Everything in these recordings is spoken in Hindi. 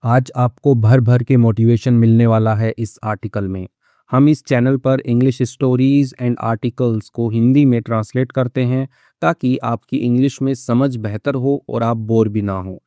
आज आपको भर भर के मोटिवेशन मिलने वाला है इस आर्टिकल में। हम इस चैनल पर इंग्लिश स्टोरीज एंड आर्टिकल्स को हिंदी में ट्रांसलेट करते हैं ताकि आपकी इंग्लिश में समझ बेहतर हो और आप बोर भी ना हो।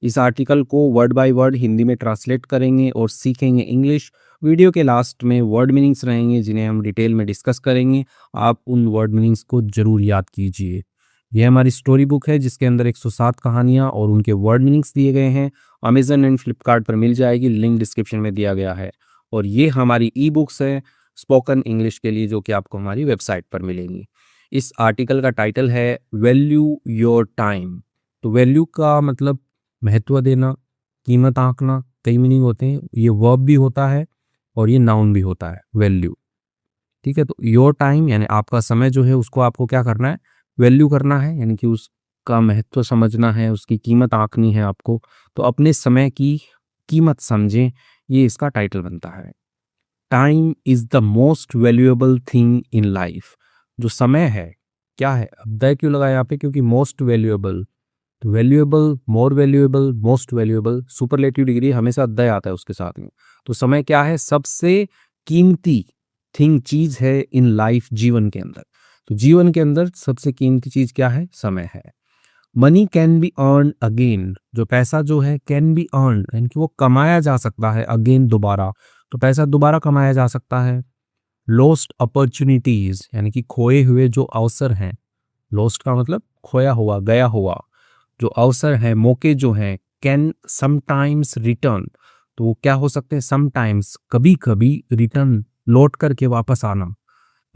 इस आर्टिकल को वर्ड बाय वर्ड हिंदी में ट्रांसलेट करेंगे और सीखेंगे इंग्लिश। वीडियो के लास्ट में वर्ड मीनिंग्स रहेंगे जिन्हें हम डिटेल में डिस्कस करेंगे। आप उन वर्ड मीनिंग्स को जरूर याद कीजिए। यह हमारी स्टोरी बुक है जिसके अंदर 107 कहानियाँ और उनके वर्ड मीनिंग्स दिए गए हैं। अमेजन एंड फ्लिपकार्ट पर मिल जाएगी, लिंक डिस्क्रिप्शन में दिया गया है। और ये हमारी ई बुक्स है स्पोकन इंग्लिश के लिए, जो कि आपको हमारी वेबसाइट पर मिलेंगी। इस आर्टिकल का टाइटल है वैल्यू योर टाइम। तो वैल्यू का मतलब महत्व देना, कीमत आंकना, कई मीनिंग होते हैं। ये वर्ब भी होता है और ये नाउन भी होता है, वैल्यू। ठीक है, तो योर टाइम यानी आपका समय जो है उसको आपको क्या करना है, वैल्यू करना है, यानी कि उसका महत्व समझना है, उसकी कीमत आंकनी है आपको। तो अपने समय की कीमत समझें, ये इसका टाइटल बनता है। Time is the most valuable thing in life. जो समय है क्या है, अब द क्यों लगा यहाँ पे, क्योंकि मोस्ट वैल्यूएबल। तो valuable, more valuable, most valuable, superlative degree हमेशा द आता है उसके साथ में। तो समय क्या है, सबसे कीमती थिंग, चीज है इन लाइफ, जीवन के अंदर। तो जीवन के अंदर सबसे कीमती चीज क्या है, समय है। Money can be earn again. जो पैसा जो है कैन बी अर्न यानी कि वो कमाया जा सकता है, अगेन दोबारा। तो पैसा दोबारा कमाया जा सकता है। लॉस्ट अपॉर्चुनिटीज यानी कि खोए हुए जो अवसर हैं, लॉस्ट का मतलब खोया हुआ, गया हुआ। जो अवसर है, मौके जो हैं, कैन समटाइम्स रिटर्न। तो वो क्या हो सकते हैं, समटाइम्स, कभी कभी, रिटर्न, लौट करके वापस आना।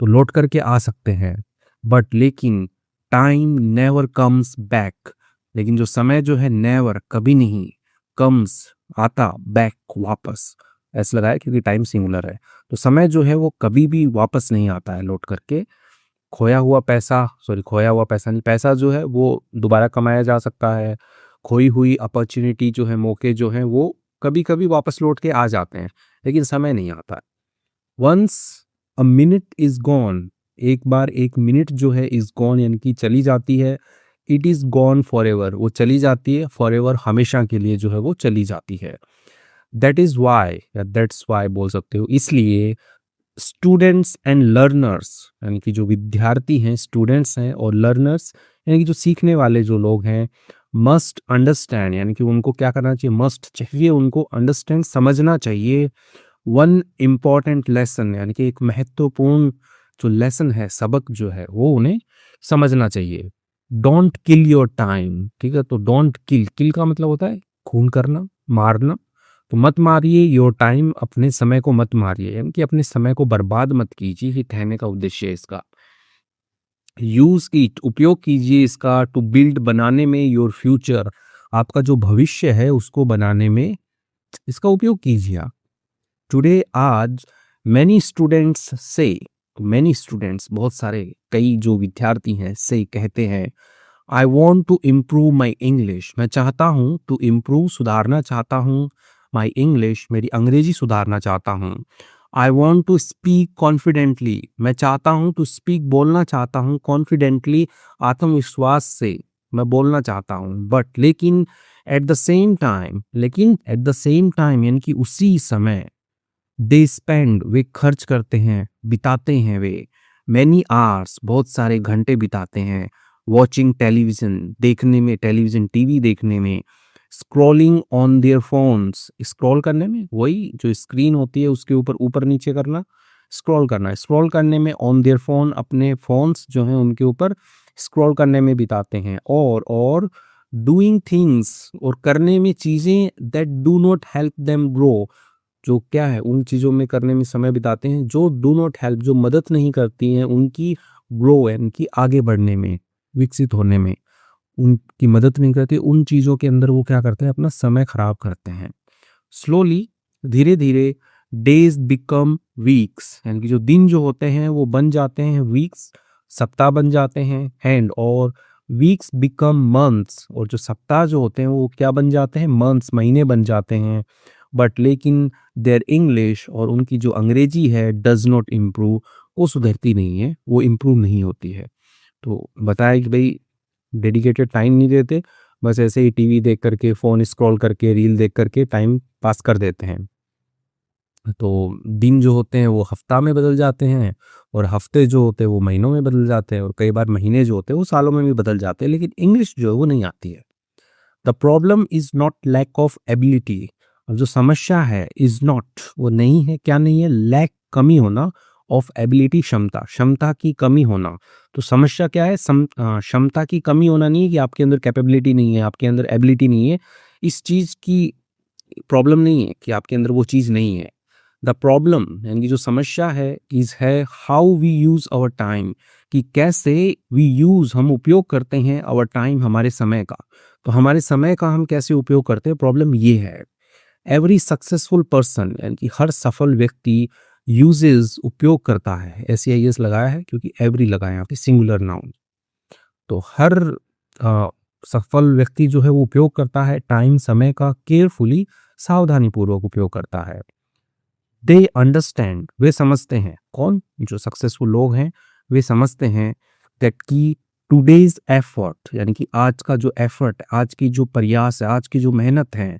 तो लौट करके आ सकते हैं। बट लेकिन टाइम नेवर कम्स बैक। लेकिन जो समय जो है, नेवर, कभी नहीं, कम्स, आता, बैक, वापस। ऐसा लगा है क्योंकि टाइम सिंगुलर है। तो समय जो है वो कभी भी वापस नहीं आता है लौट करके। खोया हुआ पैसा नहीं, पैसा जो है वो दोबारा कमाया जा सकता है। खोई हुई अपॉर्चुनिटी जो है, मौके जो हैं, वो कभी कभी वापस लौट के आ जाते हैं, लेकिन समय नहीं आता है। Once a minute is gone. एक बार एक मिनट जो है इज गॉन यानी कि चली जाती है। It is gone for ever, वो चली जाती है। फॉर एवर, हमेशा के लिए जो है वो चली जाती है। दैट इज वाई या दैट्स वाई बोल सकते हो, इसलिए स्टूडेंट्स एंड लर्नर्स यानी कि जो विद्यार्थी हैं, स्टूडेंट्स हैं, और लर्नर्स यानी कि जो सीखने वाले जो लोग हैं, मस्ट अंडरस्टैंड यानी कि उनको क्या करना चाहिए, मस्ट चाहिए, उनको अंडरस्टैंड, समझना चाहिए। वन इम्पॉर्टेंट लेसन यानी कि एक महत्वपूर्ण जो लेसन है, सबक जो है, वो उन्हें समझना चाहिए। Don't kill your time. ठीक है, तो डोंट किल, किल का मतलब होता है खून करना, मारना। तो मत मारिए योर टाइम, अपने समय को मत मारिए, यानी कि अपने समय को बर्बाद मत कीजिए। ये कहने का उद्देश्य है इसका। यूज इट, उपयोग कीजिए इसका, टू बिल्ड, बनाने में, योर फ्यूचर, आपका जो भविष्य है उसको बनाने में इसका उपयोग कीजिए आप। टुडे, आज, मैनी स्टूडेंट्स से, मैनी स्टूडेंट्स, बहुत सारे, कई जो विद्यार्थी हैं, से कहते हैं। I want to improve my English, मैं चाहता हूँ, टू इम्प्रूव, सुधारना चाहता हूँ, माई इंग्लिश, मेरी अंग्रेजी सुधारना चाहता हूँ। I want to speak confidently, मैं चाहता हूँ, टू स्पीक, बोलना चाहता हूँ, कॉन्फिडेंटली, आत्मविश्वास से मैं बोलना चाहता हूँ। बट लेकिन, एट द सेम टाइम, लेकिन एट द सेम टाइम यानी कि उसी समय, दे स्पेंड, वे खर्च करते हैं, बिताते हैं वे, मैनी आवर्स, बहुत सारे घंटे बिताते हैं, वॉचिंग टेलीविजन, देखने में, टेलीविजन, टीवी देखने में, scrolling on their phones, scroll करने में, वही जो स्क्रीन होती है उसके ऊपर ऊपर नीचे करना, स्क्रॉल करना, स्क्रॉल करने में, ऑन देयर फोन, अपने फोन्स जो हैं उनके ऊपर स्क्रॉल करने में बिताते हैं। और डूइंग थिंग्स, और करने में चीज़ें, that do not help them grow, जो क्या है, उन चीज़ों में करने में समय बिताते हैं जो डू नॉट हेल्प, जो मदद नहीं करती हैं उनकी, ग्रो है उनकी, आगे बढ़ने में, विकसित होने में, उनकी मदद नहीं करती, उन चीज़ों के अंदर वो क्या करते हैं, अपना समय खराब करते हैं। स्लोली, धीरे धीरे, डेज बिकम वीक्स यानी कि जो दिन जो होते हैं वो बन जाते हैं वीक्स, सप्ताह बन जाते हैं। हैंड, और वीक्स बिकम मंथ्स, और जो सप्ताह जो होते हैं वो क्या बन जाते हैं, मंथ्स, महीने बन जाते हैं। बट लेकिन देयर इंग्लिश, और उनकी जो अंग्रेजी है, डज नॉट इम्प्रूव, वो सुधरती नहीं है, वो इम्प्रूव नहीं होती है। तो बताया कि भाई डेडिकेटेड टाइम नहीं देते, बस ऐसे ही टीवी देख करके, फ़ोन स्क्रॉल करके, रील देख करके टाइम पास कर देते हैं। तो दिन जो होते हैं वो हफ्ता में बदल जाते हैं और हफ्ते जो होते हैं वो महीनों में बदल जाते हैं और कई बार महीने जो होते हैं वो सालों में भी बदल जाते हैं, लेकिन इंग्लिश जो है वो नहीं आती है। The problem is not lack of ability. अब जो समस्या है इज़ नॉट, वो नहीं है, क्या नहीं है, लैक कमी होना, ऑफ एबिलिटी क्षमता, क्षमता की कमी होना। तो समस्या क्या है, क्षमता की कमी होना नहीं है कि आपके अंदर कैपेबिलिटी नहीं है, आपके अंदर एबिलिटी नहीं है, इस चीज़ की प्रॉब्लम नहीं है कि आपके अंदर वो चीज़ नहीं है। द प्रॉब्लम यानी कि जो समस्या है इज़ है how we use our time, कि कैसे वी यूज़, हम उपयोग करते हैं आवर टाइम, हमारे समय का। तो हमारे समय का हम कैसे उपयोग करते हैं, प्रॉब्लम ये है। एवरी सक्सेसफुल पर्सन यानी कि हर सफल व्यक्ति यूजेस उपयोग करता है, SEIS लगाया है क्योंकि एवरी लगाया है यहाँ पे सिंगुलर नाउन। तो हर सफल व्यक्ति जो है वो उपयोग करता है टाइम, समय का केयरफुली, सावधानी पूर्वक उपयोग करता है। दे अंडरस्टैंड, वे समझते हैं, कौन, जो सक्सेसफुल लोग हैं वे समझते हैं दैट की टुडेज एफर्ट यानी कि आज का जो एफर्ट, आज की जो प्रयास है, आज की जो मेहनत है,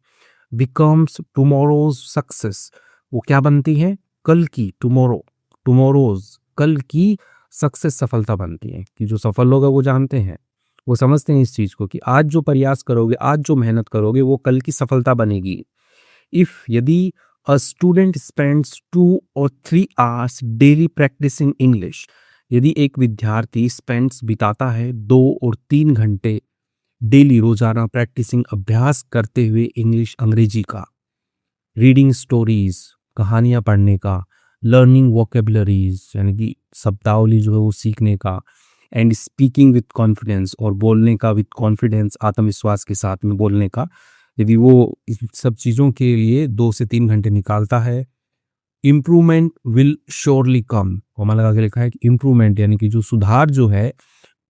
बिकम्स टुमारोज सक्सेस, वो क्या बनती है, कल की, टुमारोज कल की सक्सेस, सफलता बनती है। कि जो सफल लोग हैं वो जानते हैं, वो समझते हैं इस चीज को कि आज जो प्रयास करोगे, आज जो मेहनत करोगे वो कल की सफलता बनेगी। इफ, यदि a student spends 2 or 3 hours daily practicing English, यदि एक विद्यार्थी स्पेंड्स बिताता है 2 और 3 घंटे डेली, रोजाना प्रैक्टिसिंग, अभ्यास करते हुए इंग्लिश, अंग्रेजी का, रीडिंग स्टोरीज, कहानियां पढ़ने का, लर्निंग वोकेबलरीज यानी कि शब्दावली जो है वो सीखने का, एंड स्पीकिंग विथ कॉन्फिडेंस, और बोलने का विथ कॉन्फिडेंस, आत्मविश्वास के साथ में बोलने का, यदि वो इन सब चीज़ों के लिए 2 से 3 घंटे निकालता है, improvement will surely come, comma लगा के लिखा है कि इम्प्रूवमेंट यानी कि जो सुधार जो है,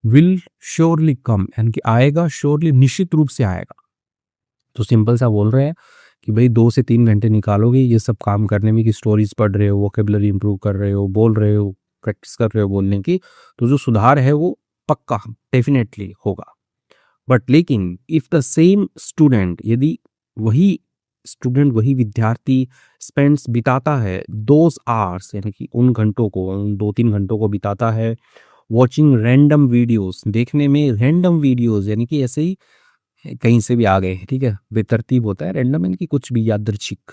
विल श्योरली कम यानी कि आएगा, श्योरली निश्चित रूप से आएगा। तो सिंपल सा बोल रहे हैं कि भाई 2 से 3 घंटे निकालोगे ये सब काम करने में, कि स्टोरीज पढ़ रहे हो, वोकेबलरी इंप्रूव कर रहे हो, बोल रहे हो, प्रैक्टिस कर रहे हो बोलने की, तो जो सुधार है वो पक्का डेफिनेटली होगा। बट लेकिन इफ द सेम स्टूडेंट, यदि वही स्टूडेंट, वही विद्यार्थी स्पेंड्स, बिताता है दोज आवर्स यानी कि उन घंटों को, उन 2-3 घंटों को बिताता है वॉचिंग रैंडम वीडियोस, देखने में रैंडम वीडियोस यानी कि ऐसे ही कहीं से भी आ गए, ठीक है, बेतरतीब होता है, रैंडम यानी कि कुछ भी यादृच्छिक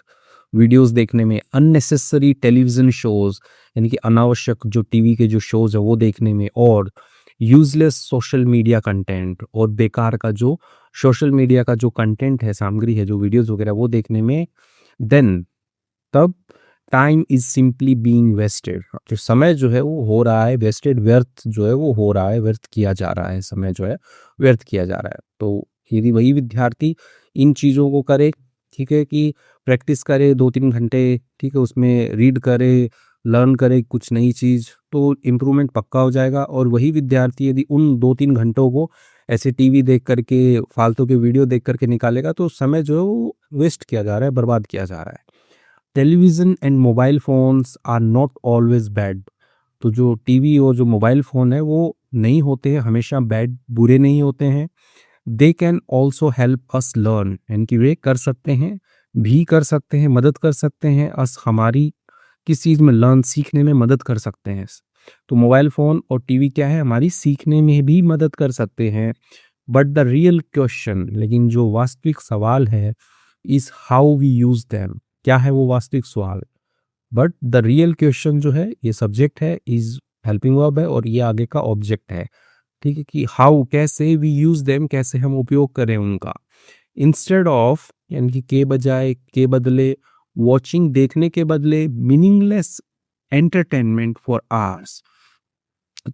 वीडियोस देखने में, अननेसेसरी टेलीविजन शोज यानी कि अनावश्यक जो टीवी के जो शोज है वो देखने में, और यूजलेस सोशल मीडिया कंटेंट, और बेकार का जो सोशल मीडिया का जो कंटेंट है, सामग्री है, जो वीडियोस वगैरह वो देखने में, देन तब time is simply being wasted, जो समय जो है वो हो रहा है वेस्टेड, व्यर्थ जो है वो हो रहा है, व्यर्थ किया जा रहा है, समय जो है व्यर्थ किया जा रहा है। तो यदि वही विद्यार्थी इन चीज़ों को करे, ठीक है, कि प्रैक्टिस करे 2-3 घंटे, ठीक है, उसमें रीड करे, लर्न करे कुछ नई चीज़, तो इम्प्रूवमेंट पक्का हो जाएगा। और वही विद्यार्थी यदि उन 2-3 घंटों को ऐसे टीवी देख करके, फालतू के वीडियो देख करके निकालेगा, तो समय जो है वो वेस्ट किया जा रहा है, बर्बाद किया जा रहा है। Television and mobile phones are not always bad, तो जो टीवी और जो मोबाइल फ़ोन है वो नहीं होते हैं हमेशा बैड, बुरे नहीं होते हैं। They can also help us learn, यानी कि वे कर सकते हैं, भी कर सकते हैं, मदद कर सकते हैं, अस हमारी किस चीज़ में, लर्न, सीखने में मदद कर सकते हैं। तो मोबाइल फ़ोन और टीवी क्या है, हमारी सीखने में भी मदद कर सकते हैं। बट द रियल क्वेश्चन, लेकिन जो वास्तविक सवाल है, is how we use them, क्या है वो वास्तविक सवाल। बट द रियल क्वेश्चन जो है, ये सब्जेक्ट है, इज़ हेल्पिंग वर्ब है, और ये आगे का ऑब्जेक्ट है, ठीक है, कि हाउ, कैसे, वी यूज़ देम, कैसे हम उपयोग करें उनका। इंस्टेड ऑफ यानी कि के बजाय, के बदले, वॉचिंग, देखने के बदले, मीनिंगलेस एंटरटेनमेंट फॉर आवर्स,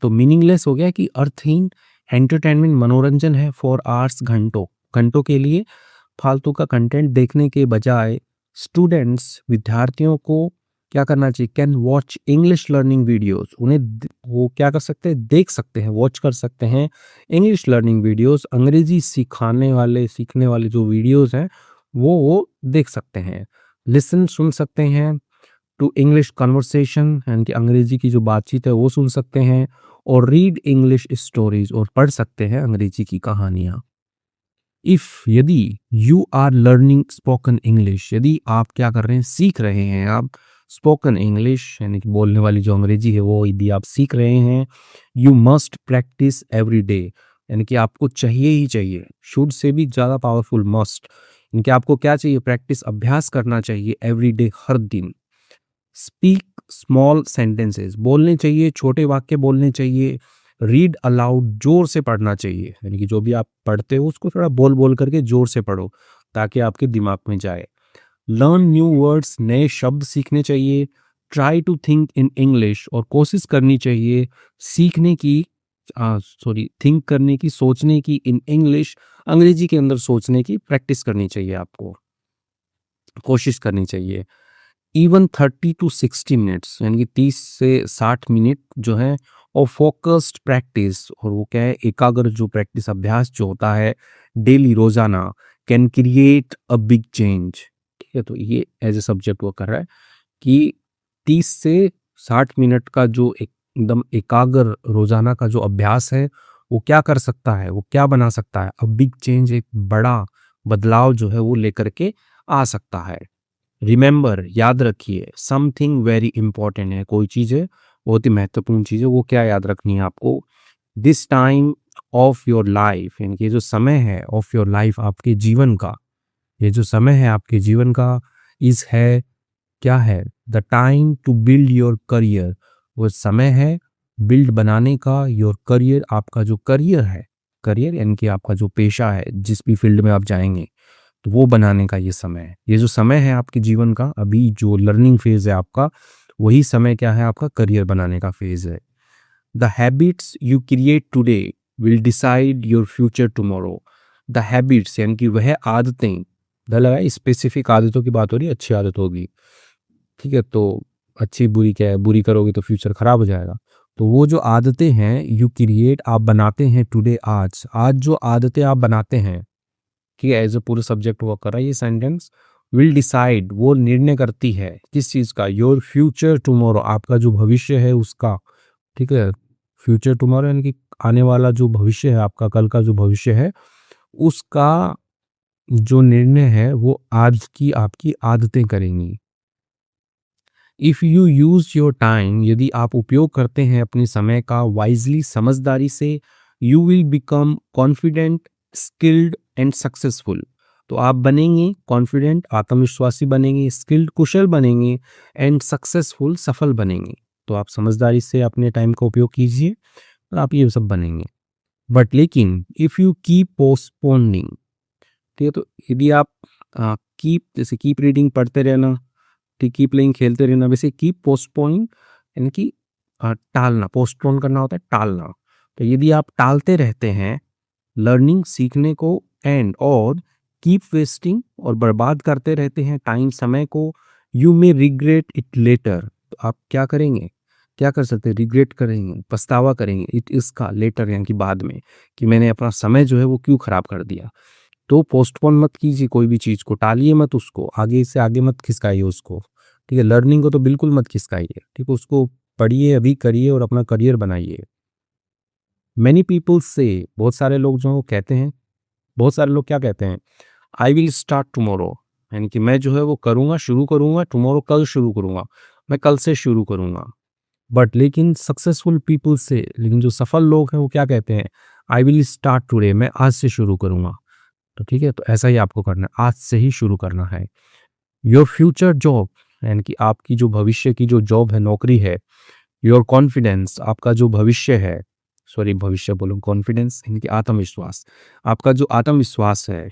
तो मीनिंगलेस हो गया कि अर्थहीन, एंटरटेनमेंट मनोरंजन है, फॉर आवर्स घंटों, घंटों के लिए फालतू का कंटेंट देखने के बजाय, स्टूडेंट्स, विद्यार्थियों को क्या करना चाहिए, can watch English learning videos, उन्हें वो क्या कर सकते हैं, देख सकते हैं, वॉच कर सकते हैं इंग्लिश लर्निंग वीडियोस, अंग्रेजी सिखाने वाले, सीखने वाले जो वीडियोस हैं वो देख सकते हैं। लिसन, सुन सकते हैं, टू इंग्लिश कन्वर्सेशन यानी कि अंग्रेजी की जो बातचीत है वो सुन सकते हैं, और रीड इंग्लिश स्टोरीज, और पढ़ सकते हैं अंग्रेजी की कहानियाँ। यदि you are learning spoken English, यदि आप क्या कर रहे हैं, सीख रहे हैं आप स्पोकन इंग्लिश, यानी कि बोलने वाली जो अंग्रेजी है वो यदि आप सीख रहे हैं, you must practice every day, यानी कि आपको चाहिए ही चाहिए, शुड से भी ज़्यादा पावरफुल मस्ट, इनके आपको क्या चाहिए, प्रैक्टिस, अभ्यास करना चाहिए एवरी डे, हर दिन। स्पीक स्मॉल सेंटेंसेस, बोलने चाहिए, छोटे वाक्य बोलने चाहिए। रीड अलाउड, जोर से पढ़ना चाहिए, यानी कि जो भी आप पढ़ते हो उसको थोड़ा बोल बोल करके जोर से पढ़ो ताकि आपके दिमाग में जाए। लर्न न्यू वर्ड्स, नए शब्द सीखने चाहिए। Try to think in English, और कोशिश करनी चाहिए सीखने की, थिंक करने की, सोचने की, इन इंग्लिश, अंग्रेजी के अंदर सोचने की प्रैक्टिस करनी चाहिए, आपको कोशिश करनी चाहिए। इवन 30 to 60 मिनट्स, यानी कि 30 से 60 मिनट जो है, और फोकस्ड प्रैक्टिस, और वो क्या है, एकाग्र जो प्रैक्टिस, अभ्यास जो होता है डेली, रोजाना, can create a big change. ठीक है, तो ये एज ए सब्जेक्ट वो कर रहा है कि 30 से 60 मिनट का जो एकदम एकाग्र रोजाना का जो अभ्यास है, वो क्या कर सकता है, वो क्या बना सकता है, अ बिग चेंज, एक बड़ा बदलाव जो है वो लेकर के आ सकता है। रिमेंबर, याद रखिए, समथिंग वेरी इंपॉर्टेंट है, कोई चीज़ है बहुत ही महत्वपूर्ण चीज़ है, वो क्या याद रखनी है आपको, this time of your life, यानी कि ये जो समय है, ऑफ योर लाइफ, आपके जीवन का, ये जो समय है आपके जीवन का, इस है, क्या है, the time to build your career, वो समय है बिल्ड बनाने का, योर करियर, आपका जो करियर है, करियर यानी कि आपका जो पेशा है, जिस भी फील्ड में आप जाएंगे, तो वो बनाने का ये समय है। ये जो समय है आपके जीवन का, अभी जो लर्निंग फेज है आपका, वही समय क्या है, आपका करियर बनाने का फेज है। The habits you create today will decide your future tomorrow. The habits यानी कि वह आदतें, द लगा स्पेसिफिक आदतों की बात हो रही है, अच्छी आदत होगी, ठीक है, तो अच्छी बुरी क्या है, बुरी करोगे तो फ्यूचर खराब हो जाएगा। तो वो जो आदतें हैं, यू क्रिएट, आप बनाते हैं, टुडे, आज, आज जो आदतें आप बनाते हैं, कि एज ए पूरे सब्जेक्ट वर्क कर रहा है ये सेंटेंस, विल डिसाइड, वो निर्णय करती है किस चीज़ का, योर फ्यूचर टुमारो, आपका जो भविष्य है उसका, ठीक है, फ्यूचर टुमारो यानी कि आने वाला जो भविष्य है आपका, कल का जो भविष्य है उसका जो निर्णय है वो आज की आपकी आदतें करेंगी। If you use your time, यदि आप उपयोग करते हैं अपने समय का वाइजली, समझदारी से, you will become confident, skilled and successful, तो आप बनेंगे कॉन्फिडेंट, आत्मविश्वासी बनेंगे, स्किल्ड, कुशल बनेंगे, एंड सक्सेसफुल, सफल बनेंगे। तो आप समझदारी से अपने टाइम का उपयोग कीजिए और आप ये सब बनेंगे। बट लेकिन इफ़ यू कीप पोस्टपोनिंग, ठीक है, तो यदि आप कीप, जैसे कीप रीडिंग पढ़ते रहना, ठीक, कीप प्लेइंग खेलते रहना, वैसे कीप पोस्टपोनिंग यानी कि टालना, पोस्टपोन करना होता है टालना। तो यदि आप टालते रहते हैं लर्निंग, सीखने को, एंड और कीप वेस्टिंग, और बर्बाद करते रहते हैं टाइम, समय को, you may regret it later, तो आप क्या करेंगे, क्या कर सकते हैं, रिग्रेट करेंगे, पछतावा करेंगे, इट इसका, लेटर यानी कि बाद में, कि मैंने अपना समय जो है वो क्यों खराब कर दिया। तो पोस्टपोन मत कीजिए कोई भी चीज़ को, टालिए मत उसको, आगे से आगे मत खिसकाइए उसको, ठीक है, लर्निंग को तो बिल्कुल मत खिसकाइए, ठीक है, उसको पढ़िए, अभी करिए और अपना करियर बनाइए। मैनी पीपल से, बहुत सारे लोग जो कहते हैं, बहुत सारे लोग क्या कहते हैं, आई विल स्टार्ट टुमारो, यानी कि मैं जो है वो करूँगा, शुरू करूँगा, टुमारो, कल शुरू करूँगा, मैं कल से शुरू करूँगा। बट लेकिन सक्सेसफुल पीपल से, लेकिन जो सफल लोग हैं वो क्या कहते हैं, आई विल स्टार्ट टुडे, मैं आज से शुरू करूँगा। तो ठीक है, तो ऐसा ही आपको करना है, आज से ही शुरू करना है। योर फ्यूचर जॉब, यानी कि आपकी जो भविष्य की जो जॉब है, नौकरी है। योर कॉन्फिडेंस, आपका जो भविष्य है, सॉरी भविष्य बोलूँ, कॉन्फिडेंस यानी कि आत्मविश्वास, आपका जो आत्मविश्वास है।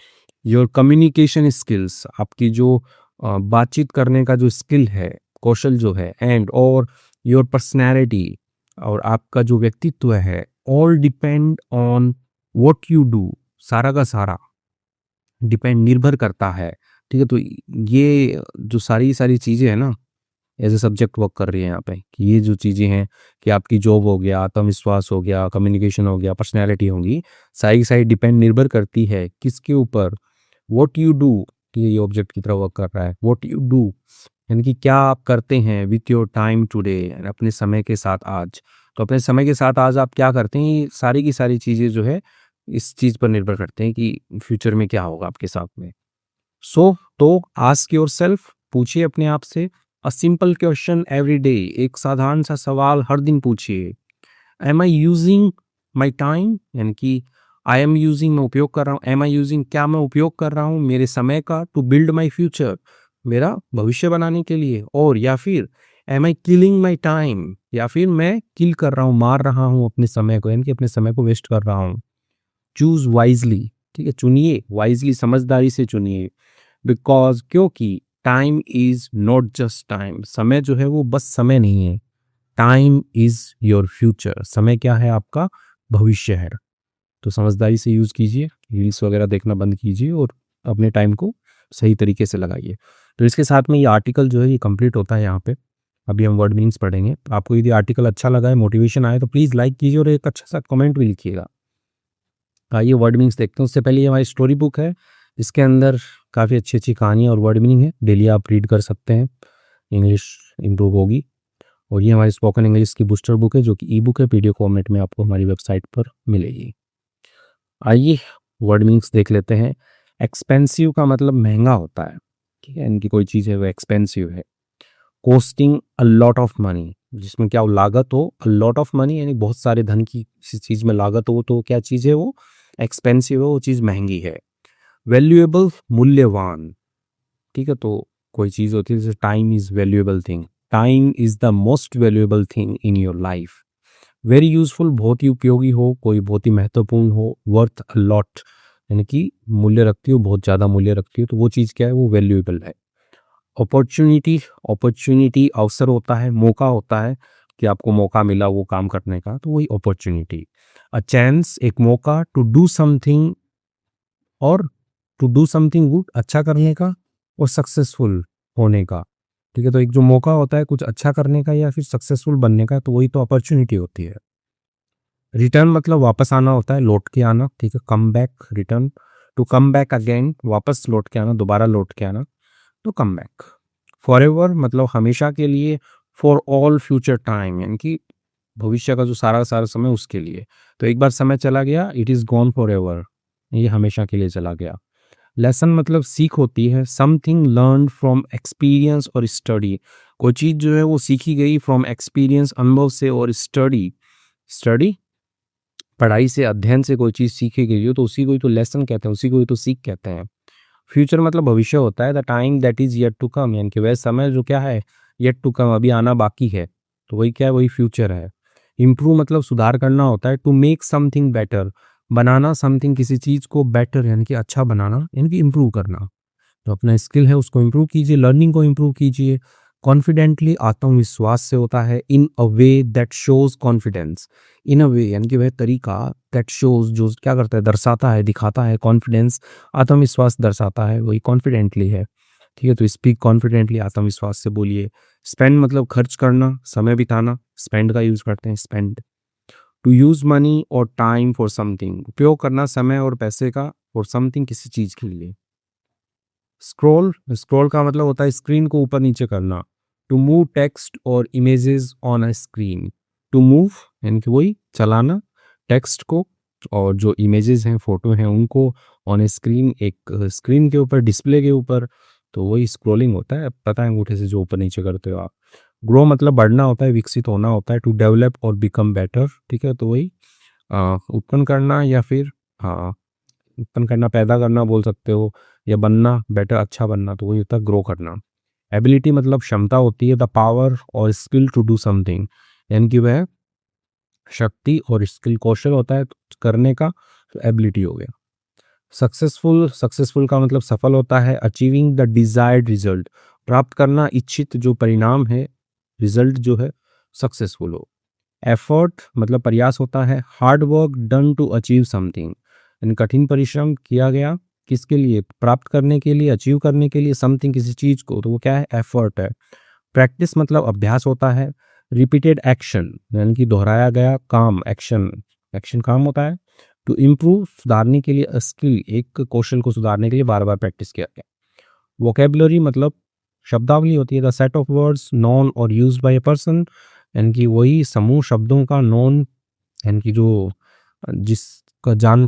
योर कम्युनिकेशन स्किल्स, आपकी जो बातचीत करने का जो स्किल है, कौशल जो है, एंड और योर पर्सनैलिटी, और आपका जो व्यक्तित्व है, all depend on what you do, सारा का सारा डिपेंड, निर्भर करता है, ठीक है, तो ये जो सारी सारी चीज़ें हैं ना, एज ए सब्जेक्ट वर्क कर रही है यहाँ पे, कि ये जो चीज़ें हैं, कि आपकी जॉब हो गया, आत्मविश्वास हो गया, कम्युनिकेशन हो गया, पर्सनैलिटी होगी, सारी की सारी डिपेंड, निर्भर करती है किसके ऊपर, व्हाट यू डू, ये ऑब्जेक्ट की तरह वर्क कर रहा है, व्हाट यू डू यानी कि क्या आप करते हैं, विथ योर टाइम टुडे, अपने समय के साथ आज। तो अपने समय के साथ आज आप क्या करते हैं, ये सारी की सारी चीज़ें जो है इस चीज़ पर निर्भर करते हैं कि फ्यूचर में क्या होगा आपके साथ में। तो आस्क योरसेल्फ, पूछिए अपने आप से a simple question every day, एक साधारण सा सवाल हर दिन पूछिए। Am I using my time, यानी कि आई एम यूजिंग, मैं उपयोग कर रहा हूँ, एम आई यूजिंग, क्या मैं उपयोग कर रहा हूँ मेरे समय का, टू बिल्ड माई फ्यूचर, मेरा भविष्य बनाने के लिए, और या फिर am I killing my time, या फिर मैं किल कर रहा हूँ, मार रहा हूँ अपने समय को, यानी कि अपने समय को वेस्ट कर रहा हूँ। चूज वाइजली, ठीक है, चुनिए वाइजली, समझदारी से चुनिए। बिकॉज, क्योंकि time is not just time, समय जो है वो बस समय नहीं है। टाइम इज योर फ्यूचर, समय क्या है, आपका भविष्य है। तो समझदारी से यूज कीजिए, रील्स वगैरह देखना बंद कीजिए और अपने टाइम को सही तरीके से लगाइए। तो इसके साथ में ये आर्टिकल जो है ये कंप्लीट होता है यहाँ पे। अभी हम वर्ड मीनिंग्स पढ़ेंगे। आपको यदि आर्टिकल अच्छा लगा है, मोटिवेशन आए, तो प्लीज़ लाइक कीजिए और एक अच्छा सा कमेंट भी लिखिएगा। आइए वर्ड मीनिंग्स देखते हैं। उससे पहले ये हमारी स्टोरी बुक है, इसके अंदर काफ़ी अच्छी अच्छी कहानियाँ और वर्ड मीनिंग है, डेली आप रीड कर सकते हैं, इंग्लिश इम्प्रूव होगी। और ये हमारी स्पोकन इंग्लिश की बूस्टर बुक है, जो कि ई बुक है, पीडीएफ फॉर्मेट में आपको हमारी वेबसाइट पर मिलेगी। आइए वर्ड मीनिंग्स देख लेते हैं। एक्सपेंसिव का मतलब महंगा होता है, ठीक है, इनकी कोई चीज़ है वो एक्सपेंसिव है। Costing a lot of money, जिसमें क्या हो, लागत हो, अ लॉट ऑफ मनी यानी बहुत सारे धन की किसी चीज़ में लागत हो, तो क्या चीज़ है वो, एक्सपेंसिव है, वो चीज़ महंगी है। वैल्यूएबल, मूल्यवान, ठीक है, तो कोई चीज़ होती है जैसे time is valuable thing, time is the most valuable thing in your life. Very useful, बहुत ही उपयोगी हो, कोई बहुत ही महत्वपूर्ण हो। वर्थ अ लॉट, यानी कि मूल्य रखती हो, बहुत ज़्यादा मूल्य रखती हो, तो वो चीज़ क्या है, वो वैल्यूएबल है। अपॉर्चुनिटी, अपॉर्चुनिटी अवसर होता है, मौका होता है कि आपको मौका मिला वो काम करने का, तो वही अपॉर्चुनिटी। अ चांस, एक मौका, टू डू समथिंग, और टू डू समथिंग गुड, अच्छा करने का, और सक्सेसफुल होने का, ठीक है, तो एक जो मौका होता है कुछ अच्छा करने का या फिर सक्सेसफुल बनने का, तो वही तो अपॉर्चुनिटी होती है। रिटर्न मतलब वापस आना होता है, लौट के आना, ठीक है, come back, return, to come back again, वापस लौट के आना, दोबारा लौट के आना, तो कम बैक। फॉरएवर मतलब हमेशा के लिए, फॉर ऑल फ्यूचर टाइम, यानी कि भविष्य का जो सारा सारा समय उसके लिए। तो एक बार समय चला गया, it is gone for ever, ये हमेशा के लिए चला गया। लेसन मतलब सीख होती है, समथिंग लर्न फ्रॉम एक्सपीरियंस और स्टडी, कोई चीज़ जो है वो सीखी गई फ्रॉम एक्सपीरियंस, अनुभव से, और स्टडी, स्टडी पढ़ाई से, अध्ययन से कोई चीज़ सीखी गई हो, तो उसी को ही तो लेसन कहते हैं, उसी को ही तो सीख कहते हैं। फ्यूचर मतलब भविष्य होता है, the time that is yet to come, यानी कि वह समय जो क्या है, येट टू कम, अभी आना बाकी है, तो वही क्या है, वही फ्यूचर है। इम्प्रूव मतलब सुधार करना होता है, टू मेक समथिंग बेटर, बनाना समथिंग किसी चीज़ को, बेटर यानी कि अच्छा बनाना, यानी कि इम्प्रूव करना। तो अपना स्किल है उसको इम्प्रूव कीजिए, लर्निंग को इम्प्रूव कीजिए। कॉन्फिडेंटली आत्मविश्वास से होता है, इन अ वे दैट शोज कॉन्फिडेंस, इन अ वे यानी कि वह तरीका, दैट शोज जो क्या करता है, दर्शाता है, दिखाता है, कॉन्फिडेंस आत्मविश्वास दर्शाता है, वही कॉन्फिडेंटली है, ठीक है, तो स्पीक कॉन्फिडेंटली, आत्मविश्वास से बोलिए। स्पेंड मतलब खर्च करना, समय बिताना, स्पेंड का यूज करते हैं, स्पेंड। टू यूज मनी और टाइम फॉर समथिंग, उपयोग करना समय और पैसे का, फॉर समथिंग किसी चीज के लिए। स्क्रॉल, स्क्रॉल का मतलब होता है स्क्रीन को ऊपर नीचे करना। टू मूव टेक्स्ट और images on a screen, to move यानी कि वही चलाना टेक्स्ट को, और जो इमेजेस हैं, फोटो हैं, उनको ऑन ए स्क्रीन, एक स्क्रीन के ऊपर, डिस्प्ले के ऊपर, तो वही स्क्रॉलिंग होता है, पता है अंगूठे से जो ऊपर नीचे करते हो आप। ग्रो मतलब बढ़ना होता है, विकसित होना होता है। टू डेवलप और बिकम बेटर, ठीक है, तो वही उत्पन्न करना, या फिर हाँ, उत्पन्न करना, पैदा करना बोल सकते हो, या बनना, बेटर, अच्छा बनना, तो वही होता है ग्रो करना। एबिलिटी मतलब क्षमता होती है, द पावर और स्किल टू डू समथिंग, यानी कि वह शक्ति और स्किल, कौशल होता है करने का, तो एबिलिटी हो गया। सक्सेसफुल, सक्सेसफुल का मतलब सफल होता है, अचीविंग द डिजायर्ड रिजल्ट, प्राप्त करना इच्छित जो परिणाम है, रिजल्ट जो है सक्सेसफुल हो। एफर्ट मतलब प्रयास होता है, hard work done to achieve something, यानी कठिन परिश्रम किया गया किसके लिए, प्राप्त करने के लिए, अचीव करने के लिए, समथिंग किसी चीज को, तो वो क्या है, एफर्ट है। प्रैक्टिस मतलब अभ्यास होता है। रिपीटेड एक्शन यानी कि दोहराया गया काम, एक्शन, एक्शन काम होता है। टू इम्प्रूव सुधारने के लिए, स्किल एक कौशल को सुधारने के लिए बार बार प्रैक्टिस किया गया। वोकेबलरी मतलब शब्दावली होती है, the set of words non और यूज्ड बाय अ पर्सन, यानी कि वही समूह शब्दों का, नॉन यानी कि जो जिस का जान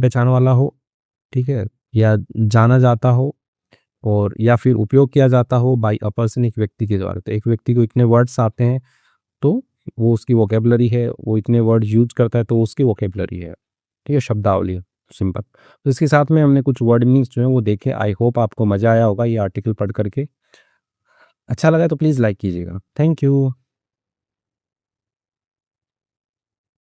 पहचान वाला हो, ठीक है? या जाना जाता हो और या फिर उपयोग किया जाता हो बाय अ पर्सन, एक व्यक्ति के द्वारा। तो एक व्यक्ति को इतने वर्ड्स आते हैं, तो वो उसकी वोकैब्युलरी है, वो इतने वर्ड यूज़ करता है तो उसकी वोकैब्युलरी है, ठीक है? शब्दावली है, सिंपल। तो इसके साथ में हमने कुछ वर्ड मीनिंग्स जो हैं वो देखे। आई होप आपको मज़ा आया होगा ये आर्टिकल पढ़ कर के। अच्छा लगा तो प्लीज़ लाइक कीजिएगा। Thank you.